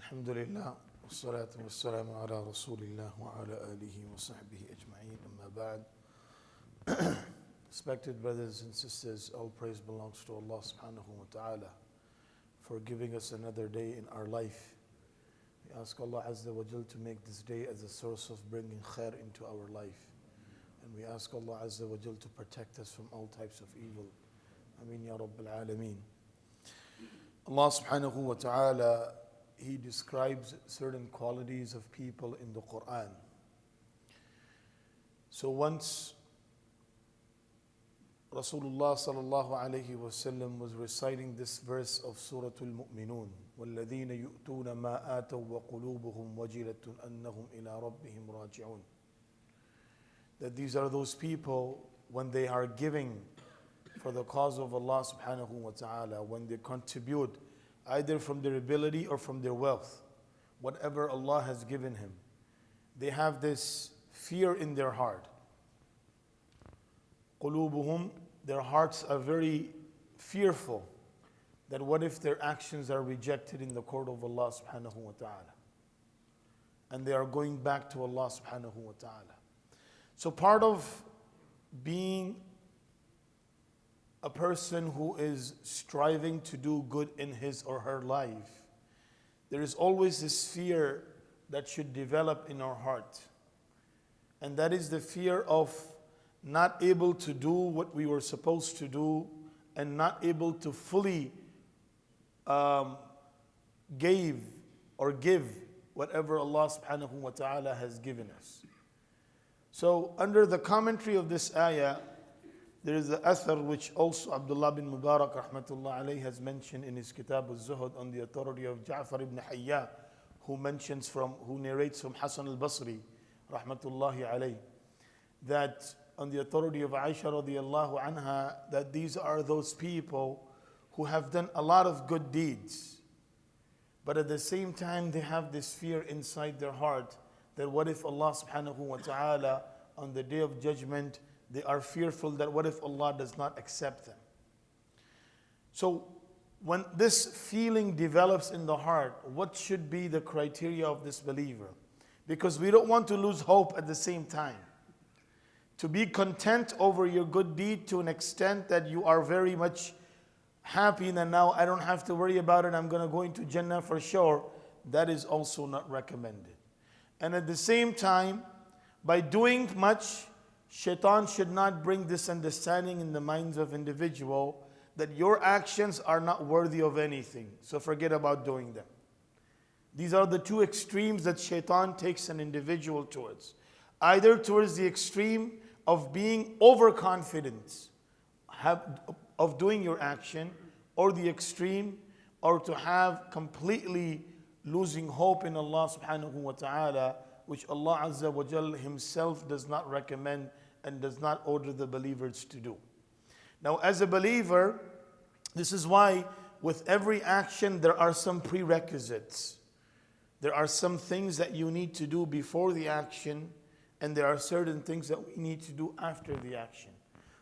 الحمد لله والصلاة والسلام على رسول الله وعلى آله وصحبه أجمعين أما بعد. Respected brothers and sisters, all praise belongs to Allah subhanahu wa ta'ala for giving us another day in our life. We ask Allah Azza wa Jal to make this day as a source of bringing khair into our life. And we ask Allah Azza wa Jal to protect us from all types of evil. Ameen Ya Rabbil Alameen. Allah subhanahu wa ta'ala, He describes certain qualities of people in the Quran. So once Rasulullah sallallahu alayhi wasallam was reciting this verse of Surah Al-Mu'minun, وَالَّذِينَ يُؤْتُونَ مَا آتَوْا وَقُلُوبُهُمْ وَجِلَةٌ أَنَّهُمْ إِلَىٰ رَبِّهِمْ رَاجِعُونَ. That these are those people when they are giving for the cause of Allah subhanahu wa ta'ala, when they contribute either from their ability or from their wealth, whatever Allah has given him, they have this fear in their heart. قُلُوبُهُمْ, their hearts are very fearful that what if their actions are rejected in the court of Allah subhanahu wa ta'ala, and they are going back to Allah subhanahu wa ta'ala. So part of being a person who is striving to do good in his or her life, there is always this fear that should develop in our heart. And that is the fear of not able to do what we were supposed to do and not able to fully give whatever Allah subhanahu wa ta'ala has given us. So under the commentary of this ayah, there is the athar which also Abdullah bin Mubarak rahmatullah alayhi has mentioned in his Kitab al-Zuhud on the authority of Ja'far ibn Hayya, who narrates from Hasan al-Basri rahmatullahi alayhi, that on the authority of Aisha radiyallahu anha, that these are those people who have done a lot of good deeds, but at the same time they have this fear inside their heart that what if Allah subhanahu wa ta'ala on the day of judgment, they are fearful that what if Allah does not accept them. So when this feeling develops in the heart, what should be the criteria of this believer? Because we don't want to lose hope at the same time. To be content over your good deed to an extent that you are very much happy that now I don't have to worry about it, I'm going to go into Jannah for sure, that is also not recommended. And at the same time, by doing much, Shaitan should not bring this understanding in the minds of individual that your actions are not worthy of anything, so forget about doing them. These are the two extremes that Shaitan takes an individual towards. Either towards the extreme of being overconfident of doing your action, or the extreme, or to have completely losing hope in Allah subhanahu wa ta'ala, which Allah Azza wa Jal Himself does not recommend and does not order the believers to do. Now as a believer, this is why with every action there are some prerequisites. There are some things that you need to do before the action, and there are certain things that we need to do after the action,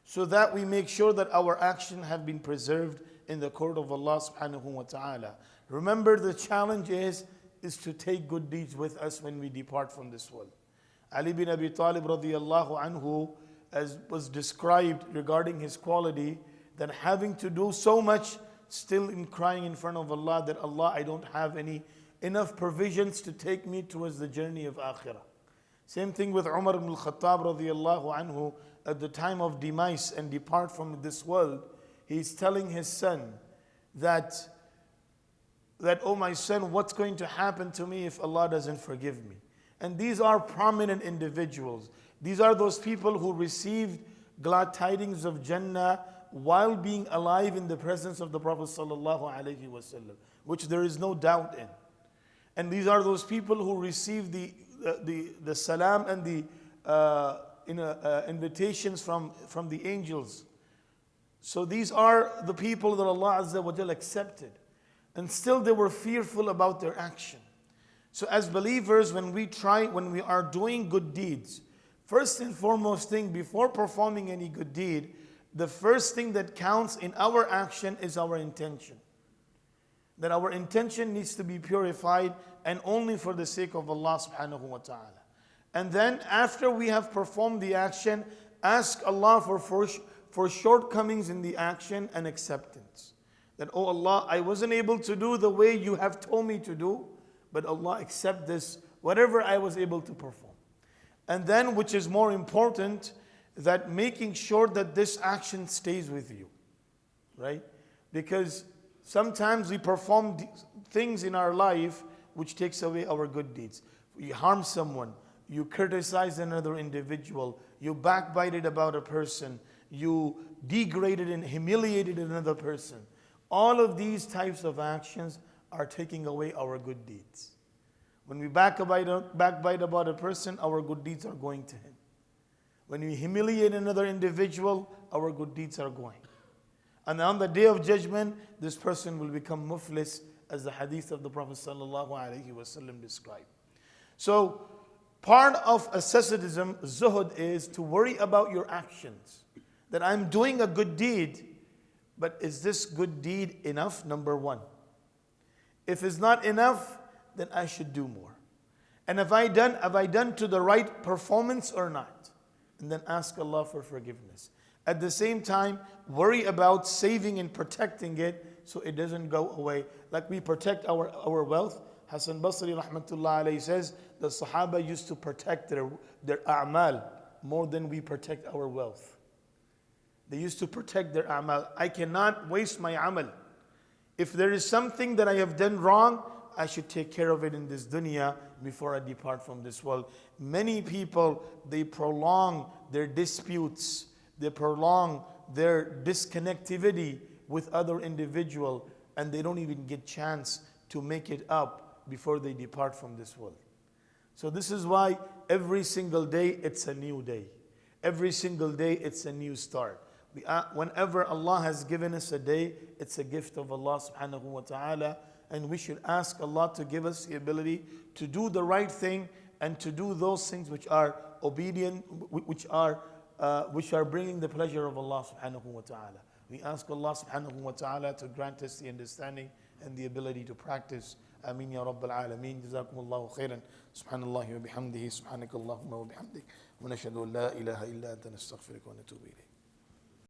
so that we make sure that our action have been preserved in the court of Allah subhanahu wa ta'ala. Remember, the challenge is to take good deeds with us when we depart from this world. Ali bin Abi Talib radiyallahu anhu, as was described regarding his quality, that having to do so much, still in crying in front of Allah that Allah, I don't have enough provisions to take me towards the journey of akhirah. Same thing with Umar ibn al-Khattab radiyallahu anhu, at the time of demise and depart from this world, he's telling his son that oh my son, what's going to happen to me if Allah doesn't forgive me? And these are prominent individuals. These are those people who received glad tidings of Jannah while being alive in the presence of the Prophet sallallahu alaihi wasallam, which there is no doubt in. And these are those people who received the salam and the invitations from the angels. So these are the people that Allah Azza wa Jal accepted. And still they were fearful about their action. So as believers, when we are doing good deeds, first and foremost thing, before performing any good deed, the first thing that counts in our action is our intention. that our intention needs to be purified and only for the sake of Allah subhanahu wa ta'ala. And then after we have performed the action, ask Allah for shortcomings in the action and acceptance. That, oh Allah, I wasn't able to do the way you have told me to do, but Allah, accept this, whatever I was able to perform. And then, which is more important, that making sure that this action stays with you, right? Because sometimes we perform things in our life which takes away our good deeds. You harm someone, you criticize another individual, you backbited about a person, you degraded and humiliated another person. All of these types of actions are taking away our good deeds. When we backbite about a person, our good deeds are going to him. When we humiliate another individual, our good deeds are going. And on the day of judgment, this person will become muflis, as the hadith of the Prophet ﷺ described. So, part of asceticism, zuhud, is to worry about your actions. That I'm doing a good deed, but is this good deed enough? Number one. If it's not enough, then I should do more. And have I done to the right performance or not? And then ask Allah for forgiveness. At the same time, worry about saving and protecting it so it doesn't go away. Like we protect our wealth. Hassan Basri rahmatullah alayhi says the Sahaba used to protect their a'mal more than we protect our wealth. They used to protect their a'mal. I cannot waste my amal. If there is something that I have done wrong, I should take care of it in this dunya before I depart from this world. Many people, they prolong their disputes, they prolong their disconnectivity with other individual, and they don't even get chance to make it up before they depart from this world. So this is why every single day it's a new day. Every single day it's a new start. Whenever Allah has given us a day, it's a gift of Allah subhanahu wa ta'ala, and we should ask Allah to give us the ability to do the right thing and to do those things which are obedient, which are bringing the pleasure of Allah subhanahu wa ta'ala. We ask Allah subhanahu wa ta'ala to grant us the understanding and the ability to practice. Ameen ya Rabbal Alameen. Jazakumullahu khairan. Subhanallahi wa bihamdihi. Subhanakallahumma wa bihamdik. Wa nashhadu an la ilaha illa anta nastaghfiruka wa natubu ilayk.